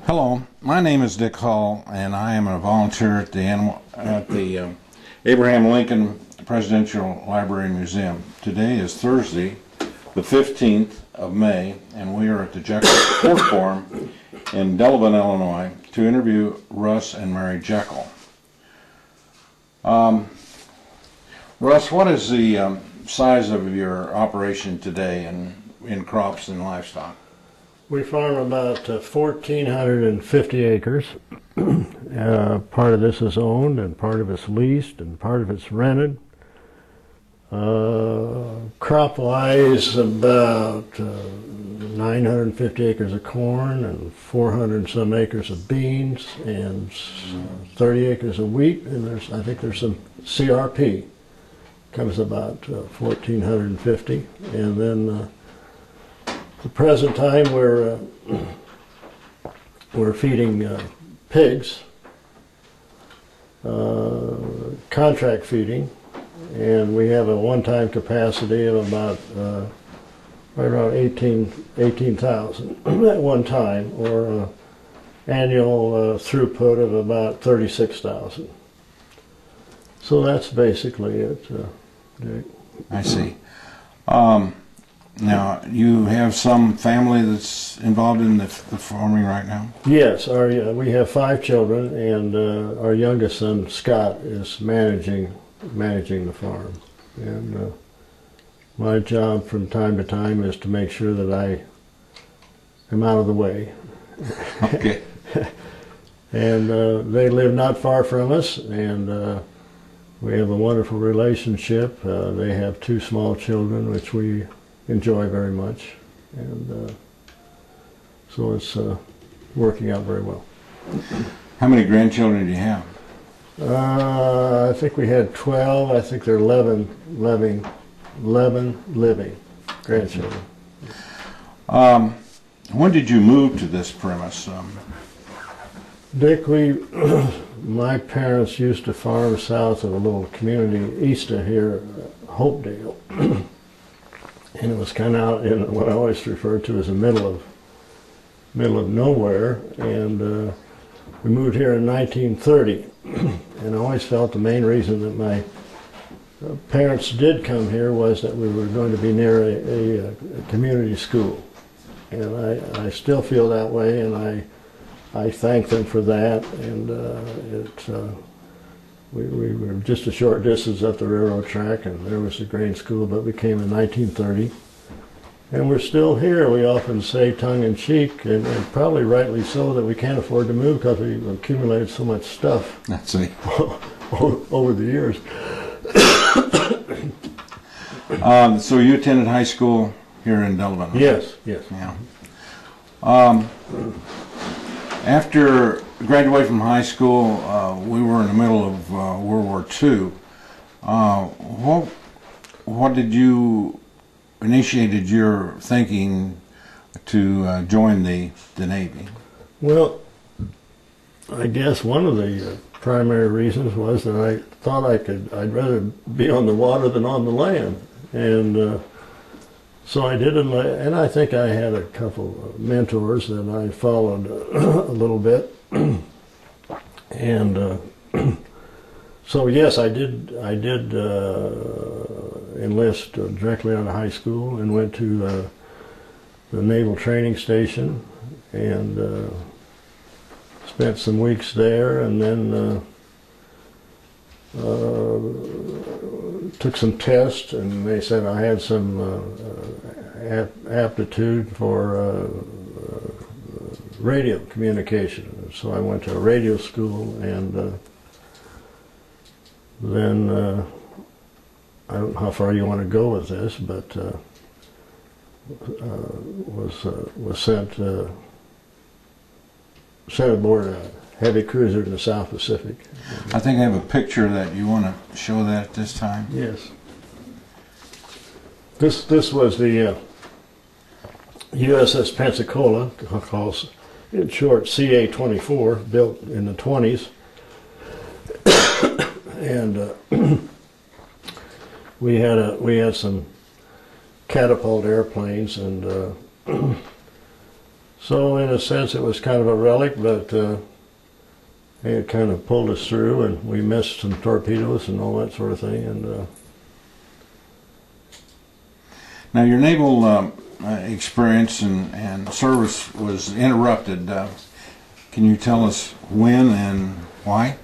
Hello, my name is Dick Hall, and I am a volunteer at the Abraham Lincoln Presidential Library and Museum. Today is Thursday, the 15th of May, and we are at the Jeckel Court Forum in Delavan, Illinois, to interview Russ and Mary Jeckel. Russ, what is the size of your operation today in crops and livestock? We farm about 1,450 acres. Part of this is owned, and part of it's leased, and part of it's rented. Crop-wise, about 950 acres of corn, and 400 and some acres of beans, and 30 acres of wheat, and I think there's some CRP. Comes about 1,450, and then the present time we're feeding pigs, contract feeding, and we have a one-time capacity of about right around 18,000 at one time, or annual throughput of about 36,000. So that's basically it, Dick. I see. Now, you have some family that's involved in the farming right now? Yes, we have 5 children, and our youngest son, Scott, is managing the farm. And my job from time to time is to make sure that I am out of the way. Okay. And they live not far from us, and we have a wonderful relationship. They have 2 small children, which we enjoy very much, and so it's working out very well. How many grandchildren do you have? I think we had 12. I think there are 11 living grandchildren. When did you move to this premise? Dick, my parents used to farm south of a little community east of here, Hopedale. And it was kind of out in what I always refer to as the middle of nowhere. And we moved here in 1930. And I always felt the main reason that my parents did come here was that we were going to be near a community school. And I still feel that way, and I thank them for that. And we were just a short distance up the railroad track, and there was the grain school, but we came in 1930. And we're still here. We often say tongue-in-cheek, and probably rightly so, that we can't afford to move because we've accumulated so much stuff. That's it. Over the years. So you attended high school here in Delavan? Yes. Yeah. After graduating from high school, we were in the middle of World War II. What did you initiated your thinking to join the Navy? Well, I guess one of the primary reasons was that I thought I'd rather be on the water than on the land, and so I did it. And I think I had a couple of mentors that I followed a little bit, and so yes, I did enlist directly out of high school and went to the Naval Training Station and spent some weeks there, and then took some tests, and they said I had some aptitude for radio communication. So I went to a radio school, and then I don't know how far you want to go with this, but was sent aboard a heavy cruiser in the South Pacific. I think I have a picture that you want to show that at this time. Yes. This was the USS Pensacola, called in short CA-24, built in the 20s, and we had some catapult airplanes, and So in a sense it was kind of a relic, but it kind of pulled us through, and we missed some torpedoes and all that sort of thing. And now your naval experience and service was interrupted. Can you tell us when and why?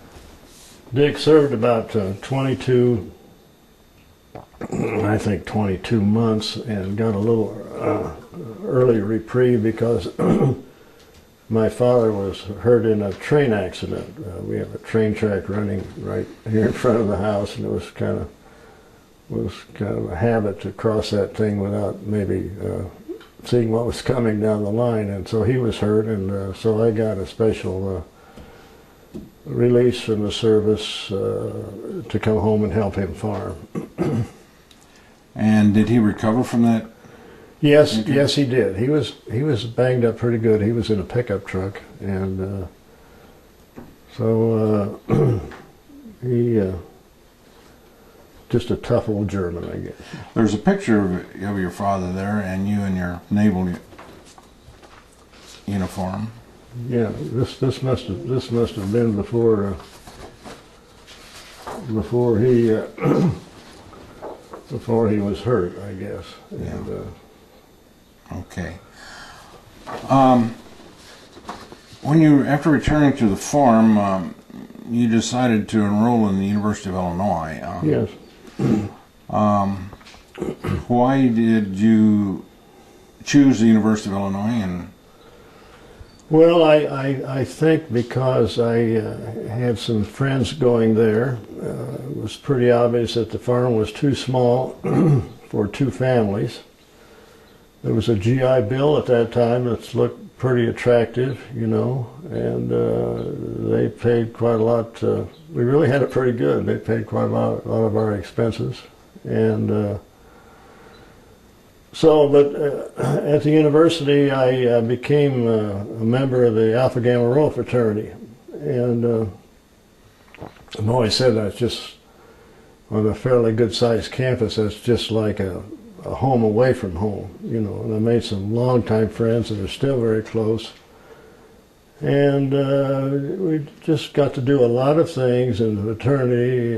Dick served about 22 months, and got a little early reprieve because my father was hurt in a train accident. We have a train track running right here in front of the house, and it was kind of a habit to cross that thing without maybe seeing what was coming down the line. And so he was hurt, and so I got a special release from the service to come home and help him farm. And did he recover from that? Yes, yes, he did. He was banged up pretty good. He was in a pickup truck, and so he just a tough old German, I guess. There's a picture of your father there, and you in your naval uniform. Yeah, this must have been before before he was hurt, I guess. Yeah. And, okay. After returning to the farm, you decided to enroll in the University of Illinois. yes. Why did you choose the University of Illinois? And Well, I think because I had some friends going there. It was pretty obvious that the farm was too small for two families. There was a GI Bill at that time that looked pretty attractive, you know, and they paid quite a lot. We really had it pretty good. They paid quite a lot of our expenses. And at the university, I became a member of the Alpha Gamma Rho fraternity, and I've always said that's just on a fairly good-sized campus. That's just like a home away from home, you know. And I made some longtime friends that are still very close, and we just got to do a lot of things in the fraternity,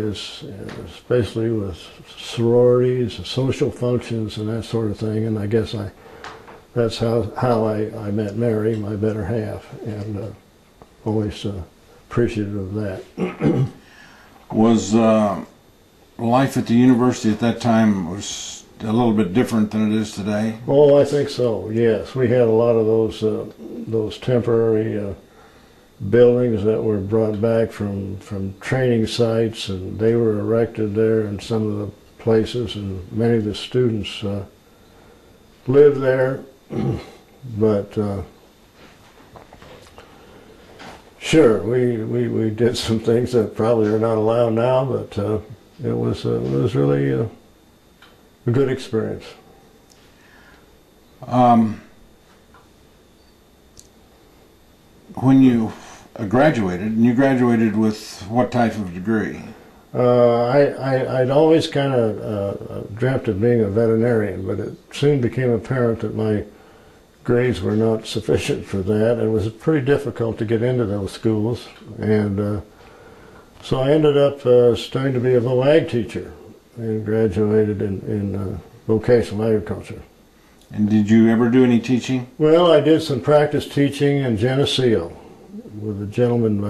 especially with sororities, social functions, and that sort of thing. And I guess that's how I met Mary, my better half, and always appreciative of that. was life at the university at that time was a little bit different than it is today? Oh, I think so. Yes, we had a lot of those temporary buildings that were brought back from training sites, and they were erected there in some of the places, and many of the students lived there. But sure, we did some things that probably are not allowed now, but it was really a good experience. When you graduated, and you graduated with what type of degree? I'd always kind of dreamt of being a veterinarian, but it soon became apparent that my grades were not sufficient for that. It was pretty difficult to get into those schools, and so I ended up starting to be a VOAG teacher and graduated in vocational agriculture. And did you ever do any teaching? Well, I did some practice teaching in Geneseo with a gentleman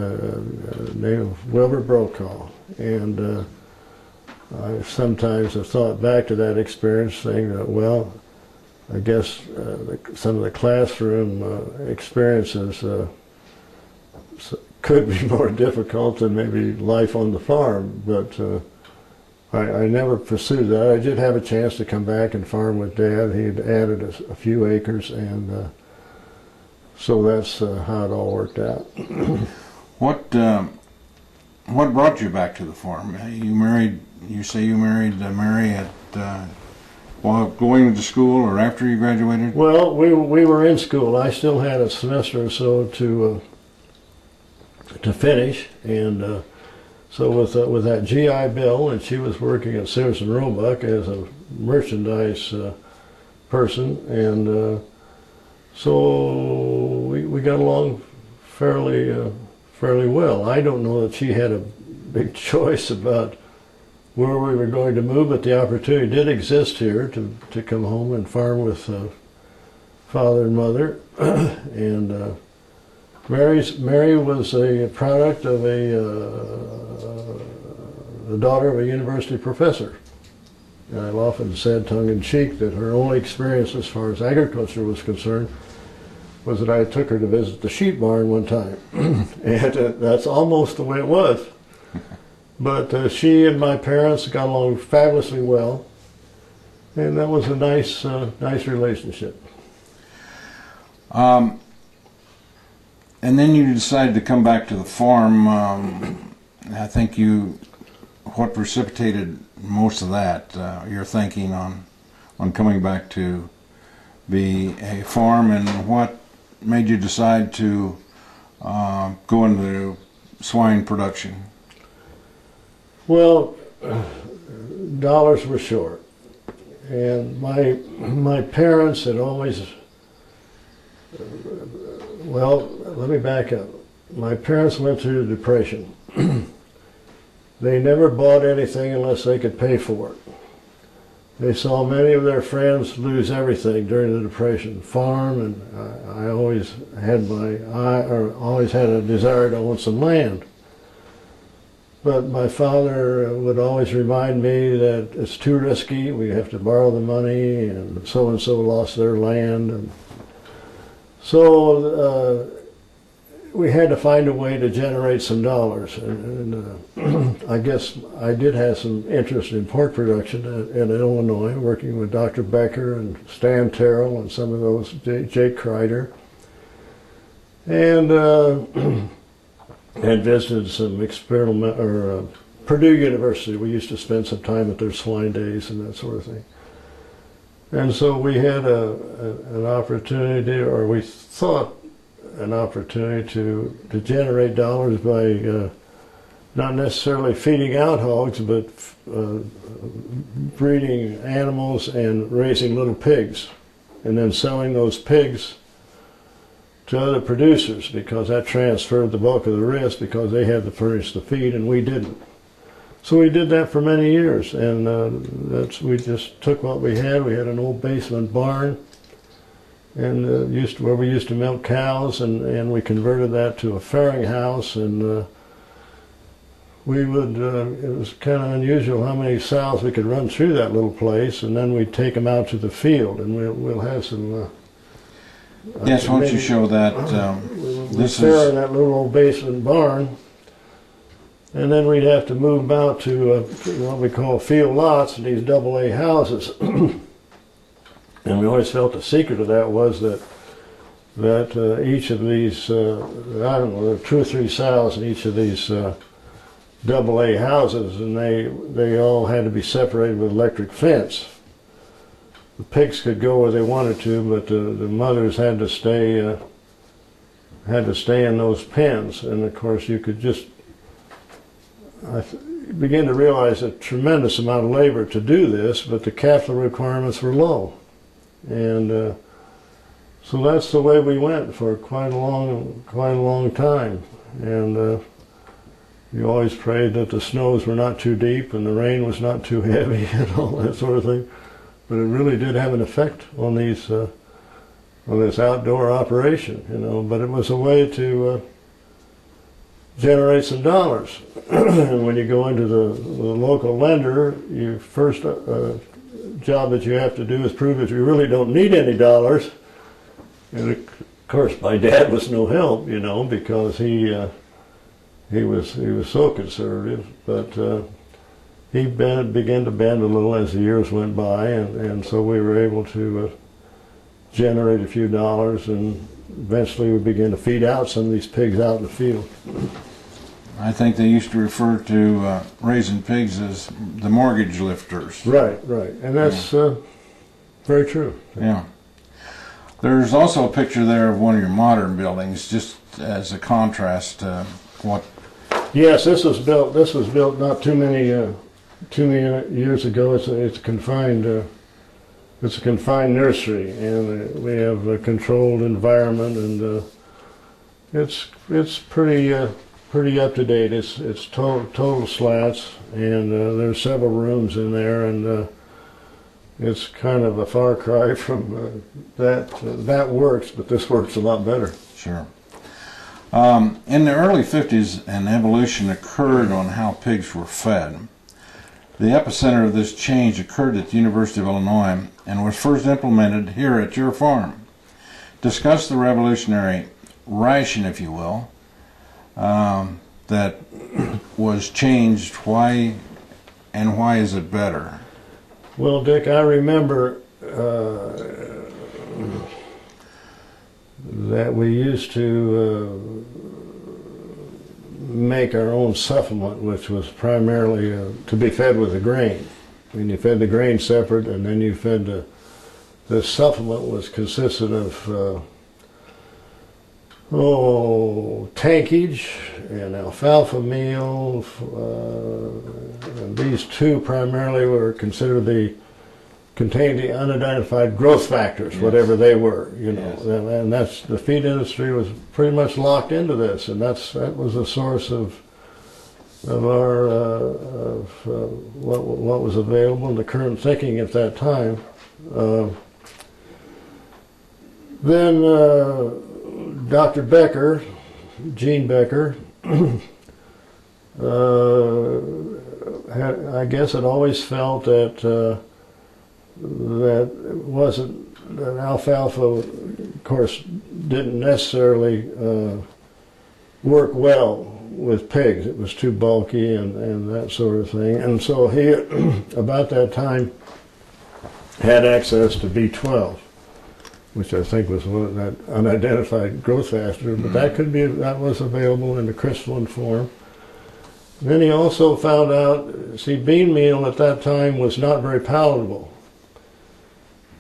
named Wilbur Brokaw, and I sometimes have thought back to that experience, saying that, well, I guess some of the classroom experiences could be more difficult than maybe life on the farm, but I never pursued that. I did have a chance to come back and farm with Dad. He had added a few acres, and so that's how it all worked out. What brought you back to the farm? You say you married Mary at while going to school or after you graduated? Well, we were in school. I still had a semester or so to finish, and so with that GI Bill, and she was working at Sears and Roebuck as a merchandise person, and So we got along fairly well. I don't know that she had a big choice about where we were going to move, but the opportunity did exist here to come home and farm with father and mother. And Mary was a product of the daughter of a university professor. And I've often said tongue-in-cheek that her only experience as far as agriculture was concerned was that I took her to visit the sheep barn one time. And that's almost the way it was. But she and my parents got along fabulously well, and that was a nice relationship. And then you decided to come back to the farm. I think what precipitated most of that, your thinking on coming back to be a farm, and what made you decide to go into swine production? Well, dollars were short, and my parents had always, well, let me back up. My parents went through the Depression. They never bought anything unless they could pay for it. They saw many of their friends lose everything during the Depression, farm, and I always had always had a desire to own some land. But my father would always remind me that it's too risky, we have to borrow the money, and so lost their land. And so we had to find a way to generate some dollars. And I guess I did have some interest in pork production in Illinois, working with Dr. Becker and Stan Terrell and some of those, Jake Kreider. And had visited some Purdue University. We used to spend some time at their swine days and that sort of thing. And so we had an opportunity, or we thought an opportunity to generate dollars by not necessarily feeding out hogs, but breeding animals and raising little pigs, and then selling those pigs to other producers, because that transferred the bulk of the risk, because they had to furnish the feed and we didn't. So we did that for many years, and we just took what we had. We had an old basement barn, and where we used to milk cows, and we converted that to a farrowing house, and we would, it was kind of unusual how many sows we could run through that little place, and then we'd take them out to the field, and we'll have some yes, why don't you show that? This is in that little old basement barn, and then we'd have to move them out to what we call field lots, these AA houses. And we always felt the secret of that was that each of these, I don't know, there were 2 or 3 sows in each of these AA houses, and they all had to be separated with electric fence. The pigs could go where they wanted to, but the mothers had to stay in those pens. And of course, you could just begin to realize a tremendous amount of labor to do this, but the capital requirements were low, and so that's the way we went for quite a long time. And you always prayed that the snows were not too deep and the rain was not too heavy and all that sort of thing. But it really did have an effect on these, on this outdoor operation, you know. But it was a way to generate some dollars. And when you go into the local lender, your first job that you have to do is prove that you really don't need any dollars. And of course, my dad was no help, you know, because he was so conservative, but. He began to bend a little as the years went by, and so we were able to generate a few dollars, and eventually we began to feed out some of these pigs out in the field. I think they used to refer to raising pigs as the mortgage lifters. Right, and that's very true. Yeah. There's also a picture there of one of your modern buildings, just as a contrast to what... Yes, this was built not too many years ago. It's a confined it's a confined nursery, and we have a controlled environment, and it's pretty up to date. It's total slats, and there's several rooms in there, and it's kind of a far cry from that. That works, but this works a lot better. Sure. In the early 50s, an evolution occurred on how pigs were fed. The epicenter of this change occurred at the University of Illinois and was first implemented here at your farm. Discuss the revolutionary ration, if you will, that was changed. Why is it better? Well, Dick, I remember that we used to make our own supplement, which was primarily to be fed with the grain. I mean, you fed the grain separate, and then you fed the supplement was consisted of tankage and alfalfa meal. And these two primarily were considered contained the unidentified growth factors, yes, whatever they were, you know. Yes. And that's, the feed industry was pretty much locked into this, and that was a source of our what was available in the current thinking at that time. Then Dr. Becker, Gene Becker, I guess had always felt that that alfalfa, of course, didn't necessarily work well with pigs. It was too bulky and that sort of thing. And so he, about that time, had access to B12, which I think was that unidentified growth factor, but that was available in the crystalline form. Then he also found out, see, bean meal at that time was not very palatable.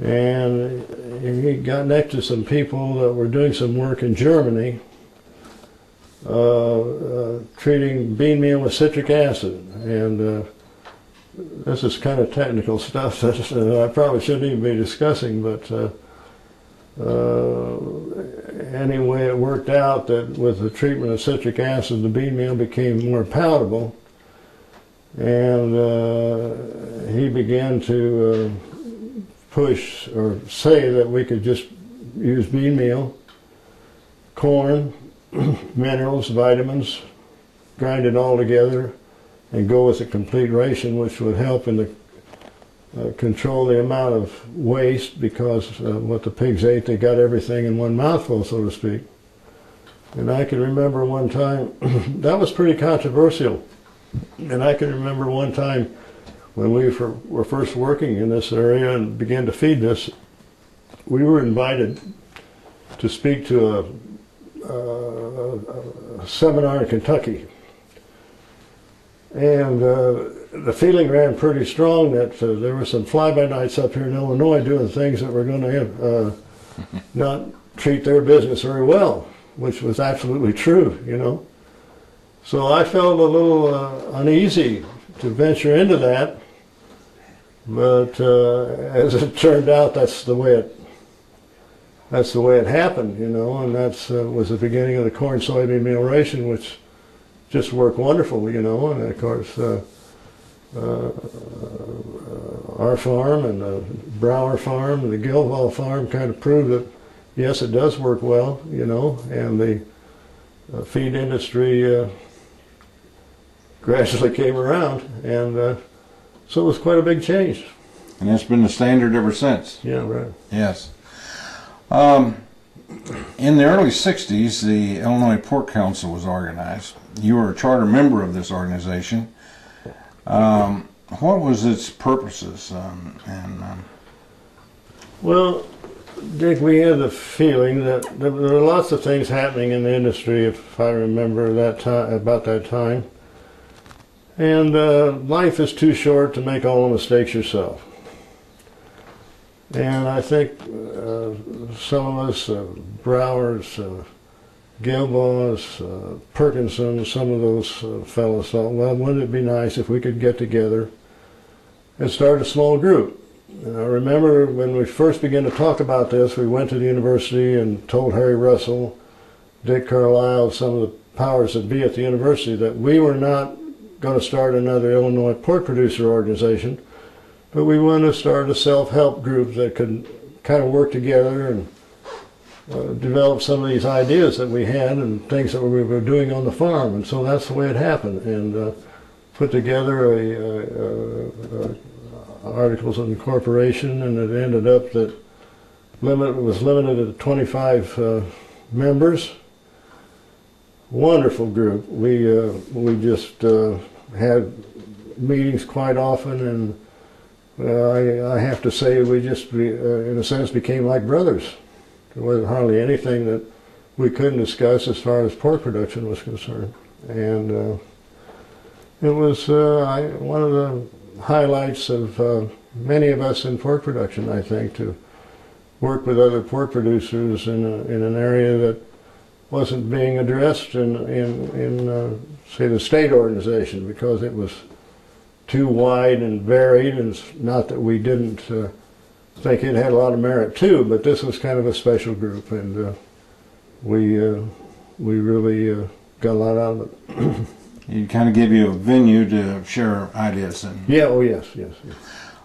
And he got next to some people that were doing some work in Germany, treating bean meal with citric acid. And this is kind of technical stuff that I probably shouldn't even be discussing, but anyway, it worked out that with the treatment of citric acid, the bean meal became more palatable, and he began to push or say that we could just use bean meal, corn, minerals, vitamins, grind it all together, and go with a complete ration, which would help in the control the amount of waste, because what the pigs ate, they got everything in one mouthful, so to speak. And I can remember one time, that was pretty controversial, and I can remember one time when we were first working in this area and began to feed this, we were invited to speak to a seminar in Kentucky. And the feeling ran pretty strong that there were some fly-by-nights up here in Illinois doing things that were going to not treat their business very well, which was absolutely true, you know. So I felt a little uneasy to venture into that, but as it turned out, that's the way it happened, you know, and that was the beginning of the corn soybean meal ration, which just worked wonderful, you know. And of course, our farm and the Brower farm and the Gilval farm kind of proved that yes, it does work well, you know, and the feed industry gradually came around, and so it was quite a big change. And that's been the standard ever since. Yeah, right. Yes. In the early 60s, the Illinois Pork Council was organized. You were a charter member of this organization. What was its purposes? Well, Dick, we had the feeling that there were lots of things happening in the industry, if I remember that time, about that time. And life is too short to make all the mistakes yourself. And I think some of us, Browers, Gilbos, Perkinson, some of those fellows thought, well, wouldn't it be nice if we could get together and start a small group And I remember when we first began to talk about this, we went to the university and told Harry Russell, Dick Carlisle, some of the powers that be at the university, that we were not going to start another Illinois pork producer organization, but we wanted to start a self-help group that could kind of work together and develop some of these ideas that we had and things that we were doing on the farm. And so that's the way it happened, and put together articles of incorporation, and it ended up that it was limited to 25 members. Wonderful group. We just had meetings quite often, and I have to say we just, in a sense, became like brothers. There wasn't hardly anything that we couldn't discuss as far as pork production was concerned. And it was one of the highlights of many of us in pork production, I think, to work with other pork producers in an area that wasn't being addressed in say, the state organization, because it was too wide and varied, and it's not that we didn't think it had a lot of merit too, but this was kind of a special group, and we really got a lot out of it. It kind of gave you a venue to share ideas in. Yeah, oh yes.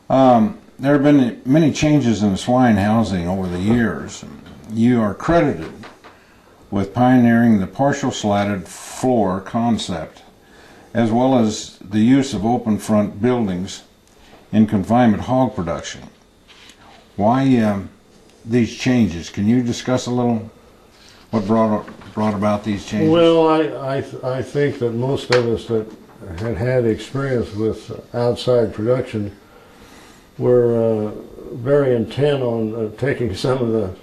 There have been many changes in swine housing over the years. You are credited with pioneering the partial slatted floor concept, as well as the use of open front buildings in confinement hog production. Why these changes? Can you discuss a little what brought about these changes? Well, I think that most of us that had experience with outside production were very intent on taking some of the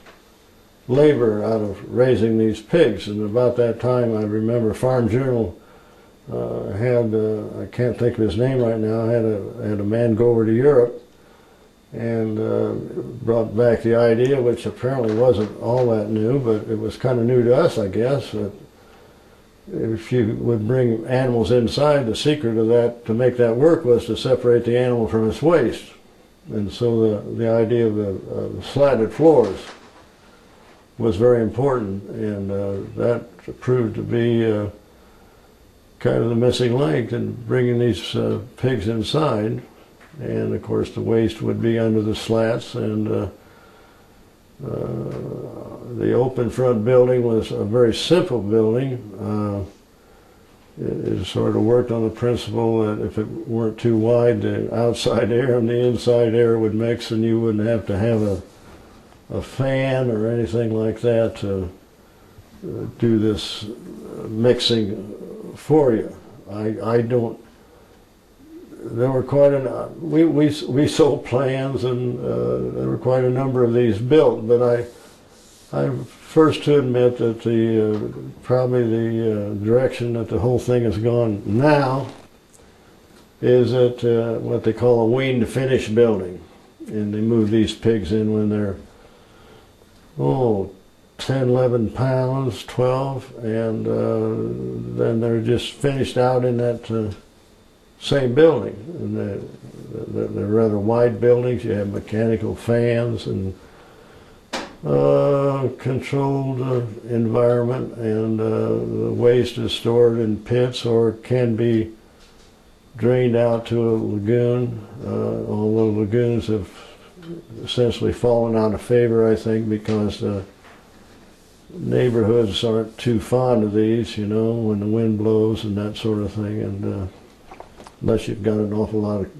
labor out of raising these pigs. And about that time, I remember Farm Journal had, I can't think of his name right now, had a man go over to Europe and brought back the idea, which apparently wasn't all that new, but it was kind of new to us, I guess, that if you would bring animals inside, the secret of that, to make that work, was to separate the animal from its waste. And so the idea of the slatted floors was very important, and that proved to be kind of the missing link in bringing these pigs inside. And of course the waste would be under the slats, and the open front building was a very simple building. It sort of worked on the principle that if it weren't too wide, the outside air and the inside air would mix, and you wouldn't have to have a fan or anything like that to do this mixing for you. I don't. There were quite a we sold plans, and there were quite a number of these built. But I first to admit that probably the direction that the whole thing has gone now is that what they call a wean to finish building, and they move these pigs in when they're 10, 11 pounds, 12, and then they're just finished out in that same building. And they're rather wide buildings. You have mechanical fans and controlled environment, and the waste is stored in pits or can be drained out to a lagoon, although lagoons have essentially fallen out of favor, I think, because neighborhoods aren't too fond of these, you know, when the wind blows and that sort of thing, and unless you've got an awful lot of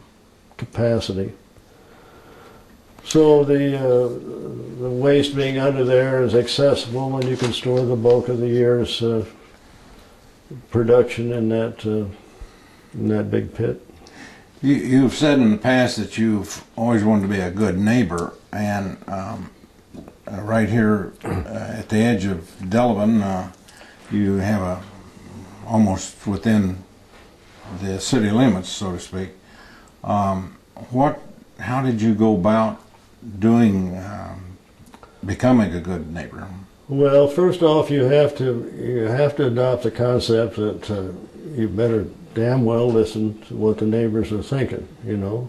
capacity. So the waste being under there is accessible, and you can store the bulk of the year's production in that big pit. You've said in the past that you've always wanted to be a good neighbor, and right here at the edge of Delavan, you have almost within the city limits, so to speak. How did you go about becoming a good neighbor? Well, first off, you have to adopt the concept that you better damn well listen to what the neighbors are thinking, you know.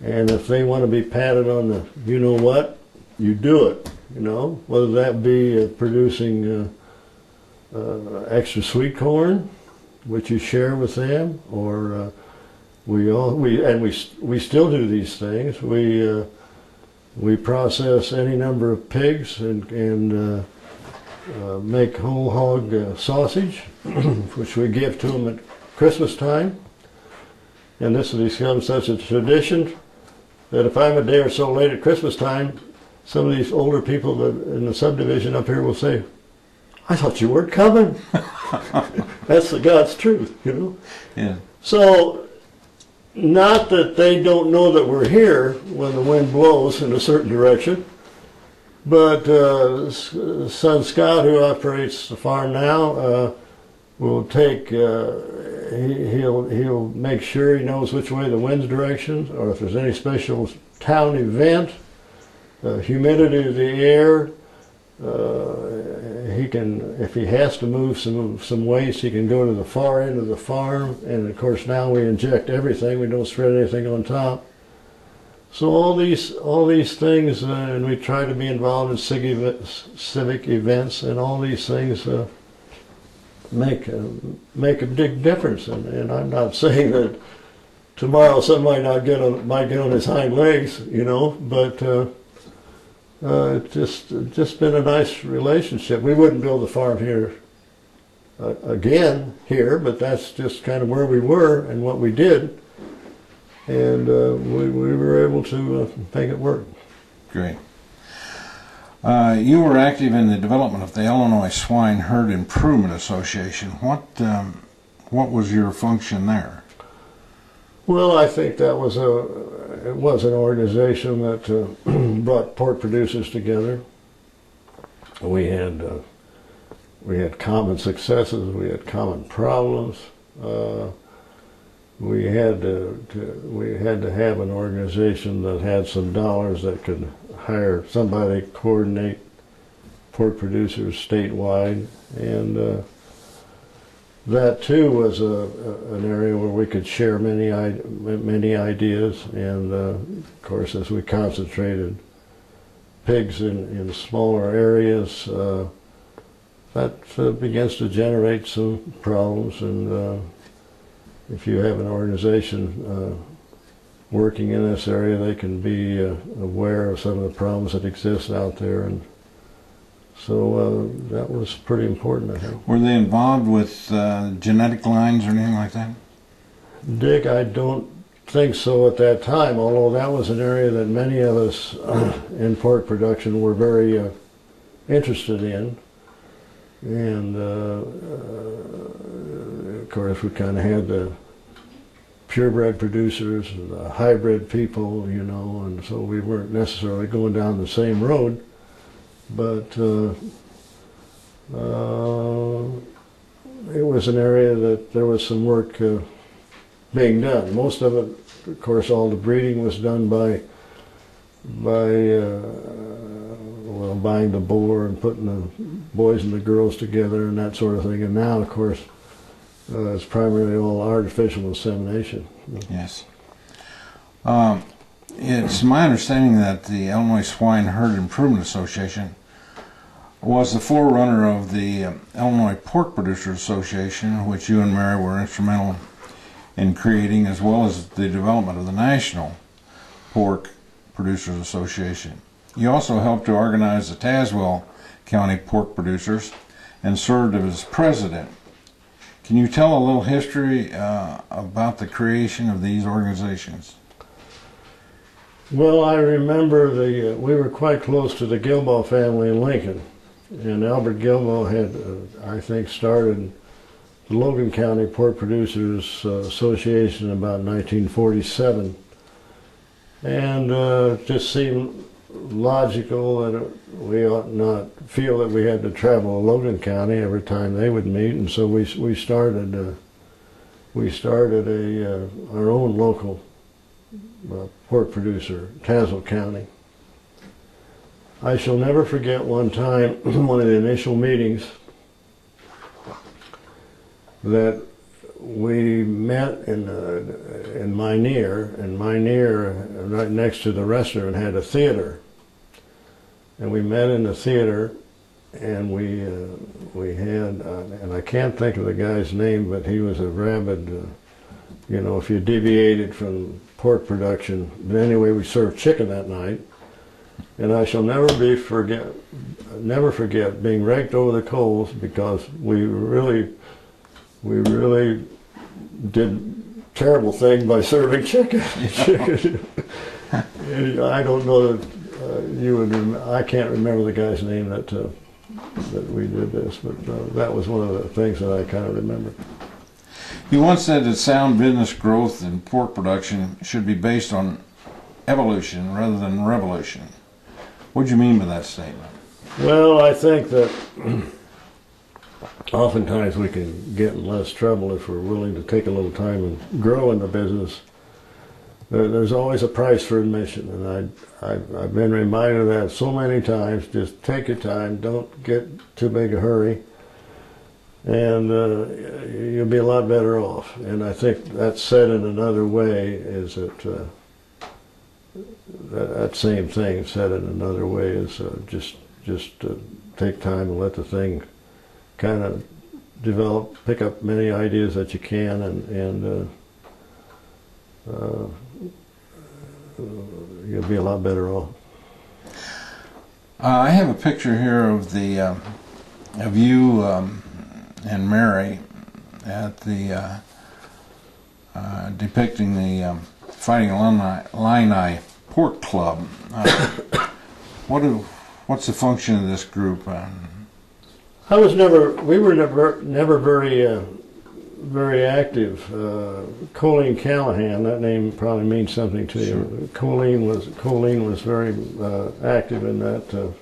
And if they want to be patted on the, you know what, you do it. You know, whether that be producing extra sweet corn, which you share with them, or we still do these things. We process any number of pigs and make whole hog sausage, which we give to them at Christmas time. And this has become such a tradition that if I'm a day or so late at Christmas time, some of these older people in the subdivision up here will say, "I thought you weren't coming." That's the God's truth, you know. Yeah. So, not that they don't know that we're here when the wind blows in a certain direction, but son Scott, who operates the farm now, will take. He'll make sure he knows which way the wind's direction, or if there's any special town event. Humidity of the air, he can, if he has to move some waste, he can go to the far end of the farm, and of course now we inject everything, we don't spread anything on top. So all these things, and we try to be involved in civic events, and all these things make a big difference. And I'm not saying that tomorrow somebody might get on his hind legs, you know, but it's just been a nice relationship. We wouldn't build a farm here again here, but that's just kind of where we were and what we did, and we were able to make it work. Great. You were active in the development of the Illinois Swine Herd Improvement Association. What was your function there? Well, I think that was an organization that brought pork producers together. We had common successes. We had common problems. We had to have an organization that had some dollars that could hire somebody to coordinate pork producers statewide, and that too was an area where we could share many ideas, and of course, as we concentrated pigs in smaller areas, that begins to generate some problems. And if you have an organization working in this area, they can be aware of some of the problems that exist out there, and so that was pretty important, I think. Were they involved with genetic lines or anything like that? Dick, I don't think so at that time, although that was an area that many of us in pork production were very interested in. And of course, we kind of had the purebred producers and the hybrid people, you know, and so we weren't necessarily going down the same road. But it was an area that there was some work being done. Most of it, of course, all the breeding was done by buying the boar and putting the boys and the girls together and that sort of thing. And now, of course, it's primarily all artificial insemination. Yes. It's my understanding that the Illinois Swine Herd Improvement Association was the forerunner of the Illinois Pork Producers Association, which you and Mary were instrumental in creating, as well as the development of the National Pork Producers Association. You also helped to organize the Tazewell County Pork Producers and served as president. Can you tell a little history about the creation of these organizations? Well, I remember we were quite close to the Gilbo family in Lincoln, and Albert Gilbo had, I think, started the Logan County Pork Producers Association in about 1947, and it just seemed logical that we ought not feel that we had to travel to Logan County every time they would meet, and so we started our own local pork producer, Tazewell County. I shall never forget one time, one of the initial meetings, that we met in Minear, and Minear, right next to the restaurant, had a theater. And we met in the theater, and we had, and I can't think of the guy's name, but he was a rabid, you know, if you deviated from pork production. But anyway, we served chicken that night, and I shall never forget being raked over the coals because we really did terrible thing by serving chicken. I don't know that you would. I can't remember the guy's name that we did this, but that was one of the things that I kind of remember. You once said that sound business growth in pork production should be based on evolution rather than revolution. What do you mean by that statement? Well, I think that oftentimes we can get in less trouble if we're willing to take a little time and grow in the business. There's always a price for admission, and I've been reminded of that so many times. Just take your time, don't get too big a hurry, and you'll be a lot better off. And I think that's said in another way, is that that same thing said in another way is just take time and let the thing kind of develop, pick up many ideas that you can, and you'll be a lot better off. I have a picture here of the of you and Mary at the depicting the Fighting Illini Pork Club. What's the function of this group? We were never very active. Colleen Callahan, that name probably means something to you. Colleen was very active in that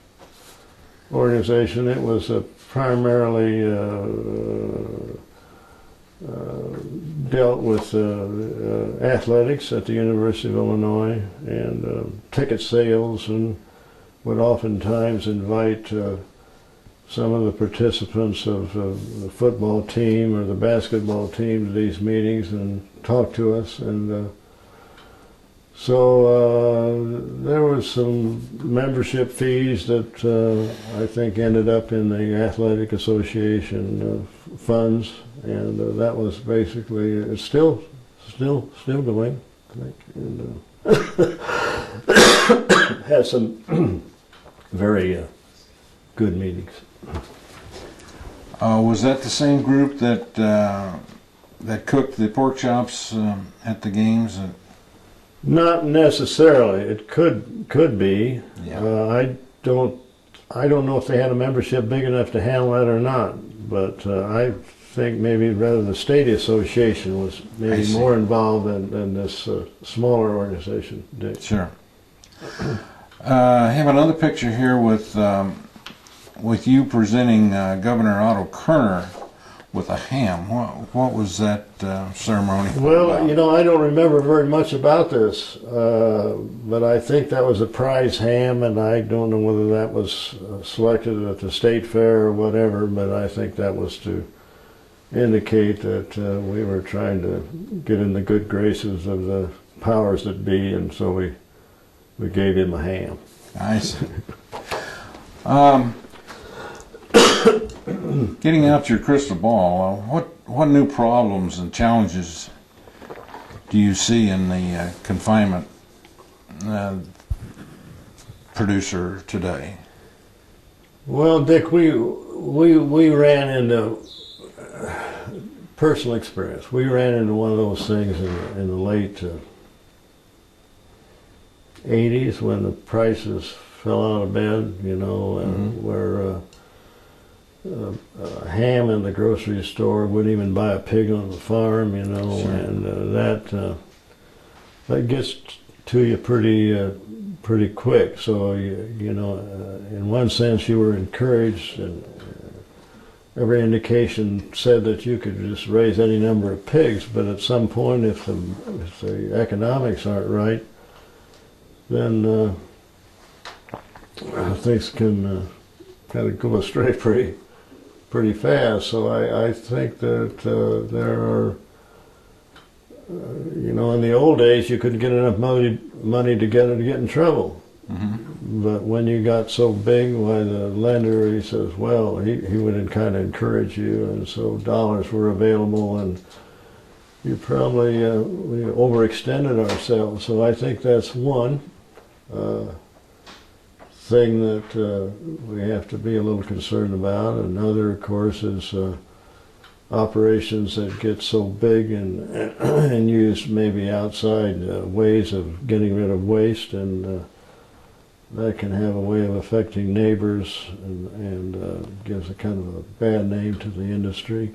organization. It was primarily dealt with athletics at the University of Illinois, and ticket sales, and would oftentimes invite some of the participants of the football team or the basketball team to these meetings and talk to us. And so there was some membership fees that I think ended up in the Athletic Association funds, and that was basically, it's still going, I think. And had some very good meetings. Was that the same group that that cooked the pork chops at the games? Not necessarily. It could be. Yeah. I don't know if they had a membership big enough to handle that or not. But I think maybe rather the state association was maybe more involved than this smaller organization did. Sure. I have another picture here with you presenting Governor Otto Kerner with a ham. What was that ceremony? Well, about? you know, I don't remember very much about this, but I think that was a prize ham, and I don't know whether that was selected at the state fair or whatever, but I think that was to indicate that we were trying to get in the good graces of the powers that be, and so we gave him a ham. I see. Getting out your crystal ball, what new problems and challenges do you see in the confinement producer today? Well, Dick, we ran into personal experience. We ran into one of those things in the late 80s when the prices fell out of bed, you know, where ham in the grocery store wouldn't even buy a pig on the farm, you know, sure. And that gets to you pretty quick. So you know, in one sense, you were encouraged, and every indication said that you could just raise any number of pigs. But at some point, if the economics aren't right, then things can kind of go astray pretty fast. So I think that there are you know, in the old days, you couldn't get enough money to get in trouble. But when you got so big, why the lender, he says, well, he would kind of encourage you, and so dollars were available, and you probably we overextended ourselves. So I think that's one thing that we have to be a little concerned about. Another, of course, is operations that get so big and use maybe outside ways of getting rid of waste, and that can have a way of affecting neighbors and gives a kind of a bad name to the industry.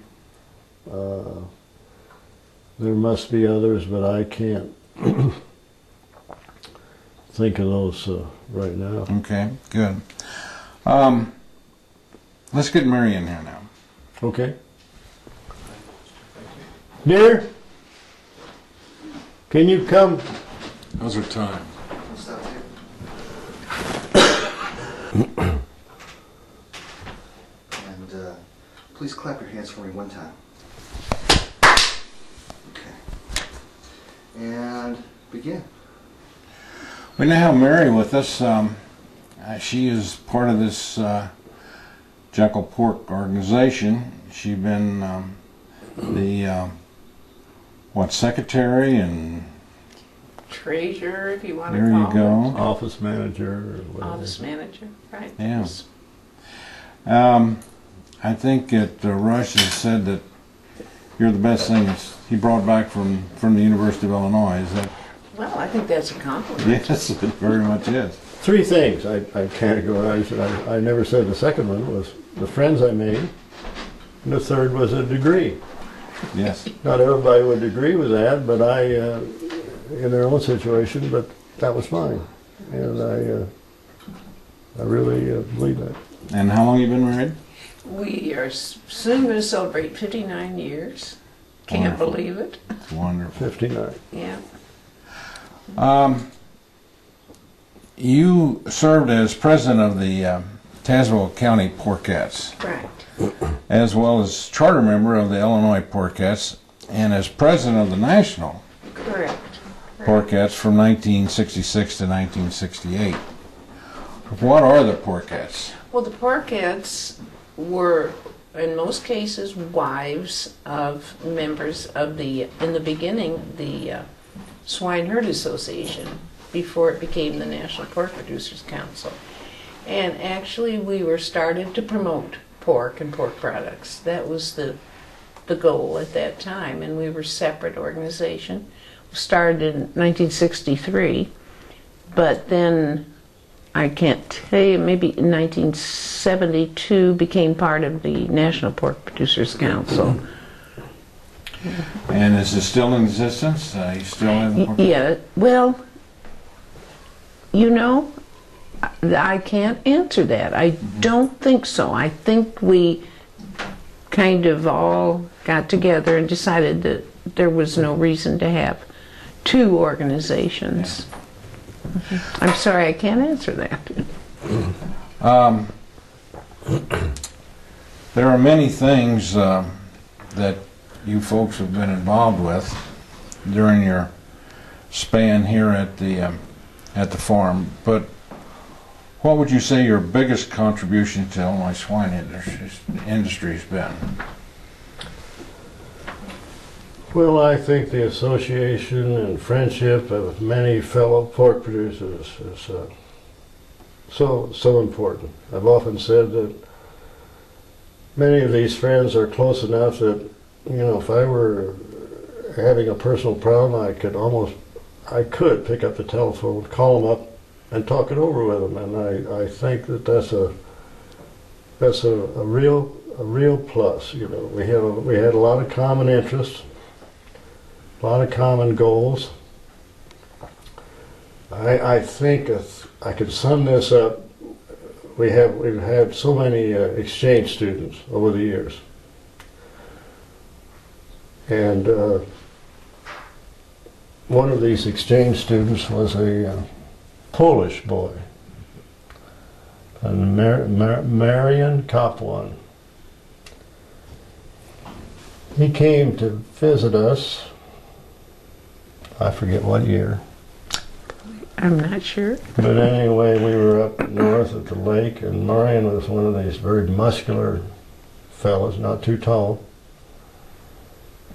There must be others, but I can't think of those right now. Okay, good. Let's get Mary in here now. Okay. Dear, can you come? How's our time? And please clap your hands for me one time. Okay. And begin. We now have Mary with us. She is part of this Jeckel Pork organization. She's been the secretary and treasurer, if you want to there call you go. Office manager or whatever. Office manager, right? Yeah. I think that Russ has said that you're the best thing he brought back from the University of Illinois. Is that? Well, I think that's a compliment. Yes, it very much is. Three things I categorized. I never said the second one was the friends I made, and the third was a degree. Yes. Not everybody would agree with that, but in their own situation, but that was mine, and I really believe that. And how long have you been married? We are soon going to celebrate 59 years. Can't Wonderful. believe it. It's wonderful. 59. Yeah. You served as president of the Tazewell County Porkettes, Right. as well as charter member of the Illinois Porkettes, and as president of the National Correct. Porkettes from 1966 to 1968. What are the Porkettes? Well, the Porkettes were, in most cases, wives of members of in the beginning, the Swine Herd Association, before it became the National Pork Producers Council. And actually, we were started to promote pork and pork products. That was the goal at that time, and we were a separate organization. We started in 1963, but then I can't tell you, maybe in 1972 became part of the National Pork Producers Council. And is it still in existence? You still in the Pork? Yeah, well, you know, I can't answer that. I don't think so. I think we kind of all got together and decided that there was no reason to have two organizations. I'm sorry, I can't answer that. There are many things that you folks have been involved with during your span here at the farm, but what would you say your biggest contribution to Illinois swine industry has been? Well, I think the association and friendship of many fellow pork producers is so important. I've often said that many of these friends are close enough that, you know, if I were having a personal problem, I could pick up the telephone, call them up, and talk it over with them. And I think that that's a real plus. You know, we had a lot of common interests. A lot of common goals. I think if I could sum this up, we've had so many exchange students over the years, and one of these exchange students was a Polish boy, Marian Kaplan. He came to visit us I forget what year. I'm not sure. But anyway, we were up north at the lake, and Marion was one of these very muscular fellas, not too tall.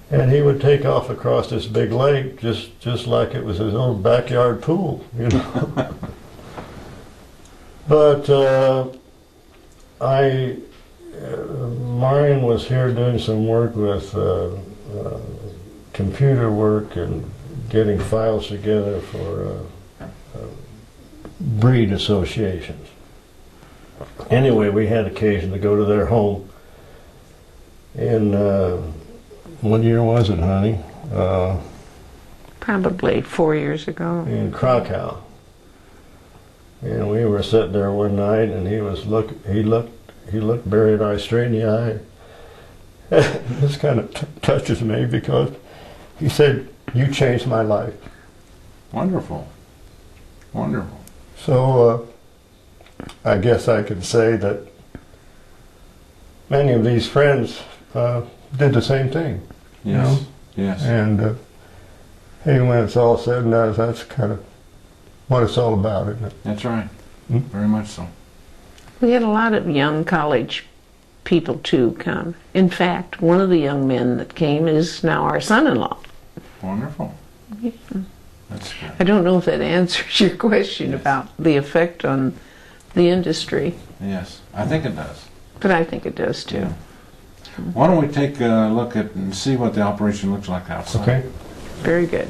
And he would take off across this big lake just like it was his own backyard pool, you know. But Marion was here doing some work with computer work and getting files together for breed associations. Anyway, we had occasion to go to their home. And what year was it, honey? Probably 4 years ago. In Krakow. And we were sitting there one night, and he looked Barry and I straight in the eye. This kind of touches me because he said, "You changed my life." Wonderful. Wonderful. So I guess I could say that many of these friends did the same thing. Yes. You know? Yes. And hey, when it's all said and done, that's kind of what it's all about, isn't it? That's right. Hmm? Very much so. We had a lot of young college people too come. In fact, one of the young men that came is now our son-in-law. Wonderful. Yeah. That's good. I don't know if that answers your question about the effect on the industry, Yes, I think it does. but I think it does too. Why don't we take a look at and see what the operation looks like outside? Okay. Very good.